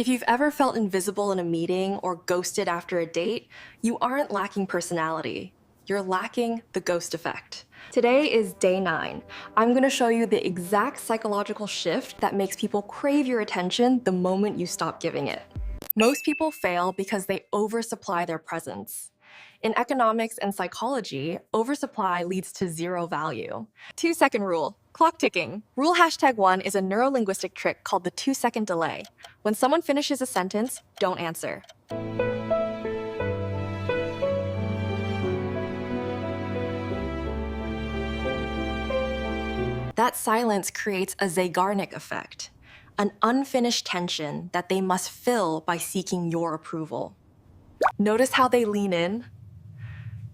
If you've ever felt invisible in a meeting or ghosted after a date, you aren't lacking personality. You're lacking the ghost effect. Today is day 9. I'm going to show you the exact psychological shift that makes people crave your attention the moment you stop giving it. Most people fail because they oversupply their presence. In economics and psychology, oversupply leads to zero value. 2-second rule, clock ticking. Rule #1 is a neurolinguistic trick called the 2-second delay. When someone finishes a sentence, don't answer. That silence creates a Zeigarnik effect, an unfinished tension that they must fill by seeking your approval. Notice how they lean in?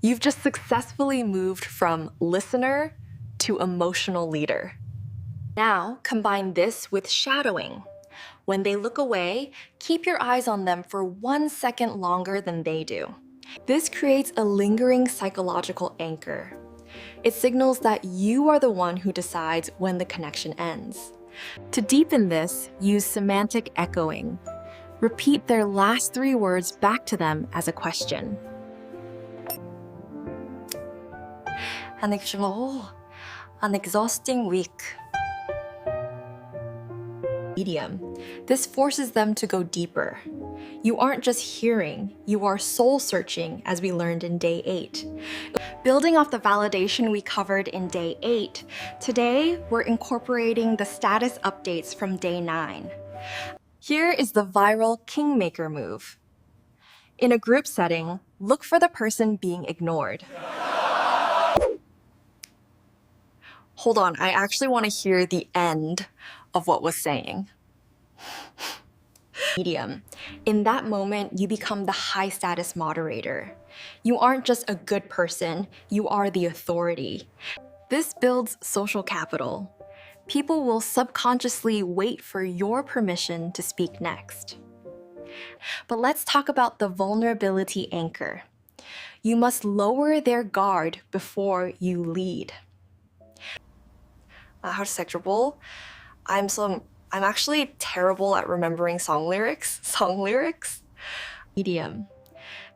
You've just successfully moved from listener to emotional leader. Now, combine this with shadowing. When they look away, keep your eyes on them for 1 second longer than they do. This creates a lingering psychological anchor. It signals that you are the one who decides when the connection ends. To deepen this, use semantic echoing. Repeat their last 3 words back to them as a question. An exhausting week. Medium. This forces them to go deeper. You aren't just hearing, you are soul-searching, as we learned in day 8. Building off the validation we covered in day 8, today we're incorporating the status updates from day 9. Here is the viral Kingmaker move. In a group setting, look for the person being ignored. Hold on, I actually want to hear the end of what was saying. Medium. In that moment, you become the high-status moderator. You aren't just a good person, you are the authority. This builds social capital. People will subconsciously wait for your permission to speak next. But let's talk about the vulnerability anchor. You must lower their guard before you lead. Unforgettable. I'm actually terrible at remembering song lyrics. Medium.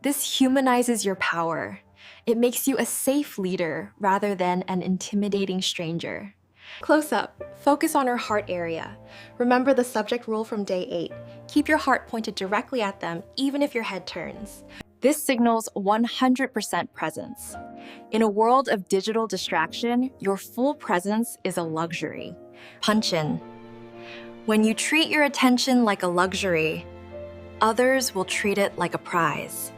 This humanizes your power. It makes you a safe leader rather than an intimidating stranger. Close up. Focus on her heart area. Remember the subject rule from day 8. Keep your heart pointed directly at them, even if your head turns. This signals 100% presence. In a world of digital distraction, your full presence is a luxury. Punch in. When you treat your attention like a luxury, others will treat it like a prize.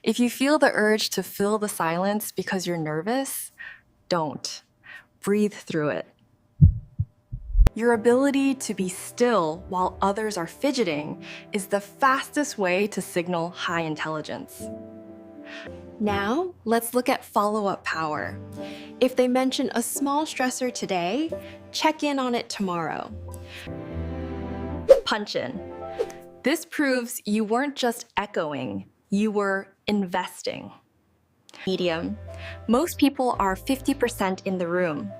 If you feel the urge to fill the silence because you're nervous, don't. Breathe through it. Your ability to be still while others are fidgeting is the fastest way to signal high intelligence. Now, let's look at follow-up power. If they mention a small stressor today, check in on it tomorrow. Punch in. This proves you weren't just echoing, you were investing. Medium. Most people are 50% in the room.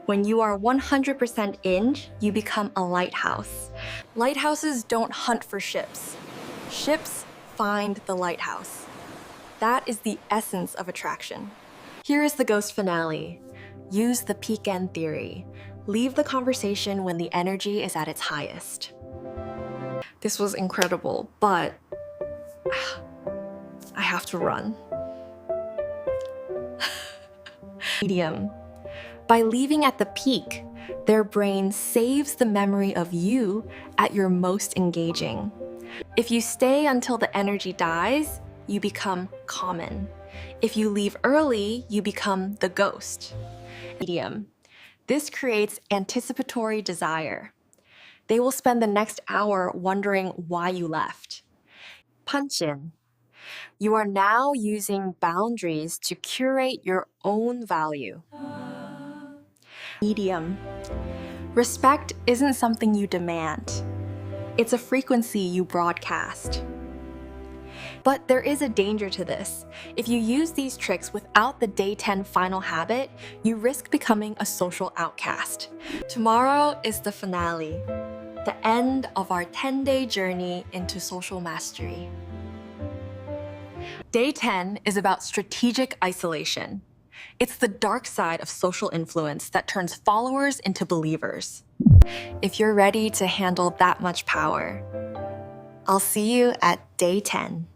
When you are 100% in, you become a lighthouse. Lighthouses don't hunt for ships. Ships find the lighthouse. That is the essence of attraction. Here is the ghost finale. Use the peak end theory. Leave the conversation when the energy is at its highest. This was incredible, but I have to run. Medium. By leaving at the peak, their brain saves the memory of you at your most engaging. If you stay until the energy dies, you become common. If you leave early, you become the ghost. Medium. This creates anticipatory desire. They will spend the next hour wondering why you left. Punch in. You are now using boundaries to curate your own value. Medium. Respect isn't something you demand. It's a frequency you broadcast. But there is a danger to this. If you use these tricks without the day 10 final habit, you risk becoming a social outcast. Tomorrow is the finale. the end of our 10-day journey into social mastery. Day 10 is about strategic isolation. It's the dark side of social influence that turns followers into believers. If you're ready to handle that much power, I'll see you at day 10.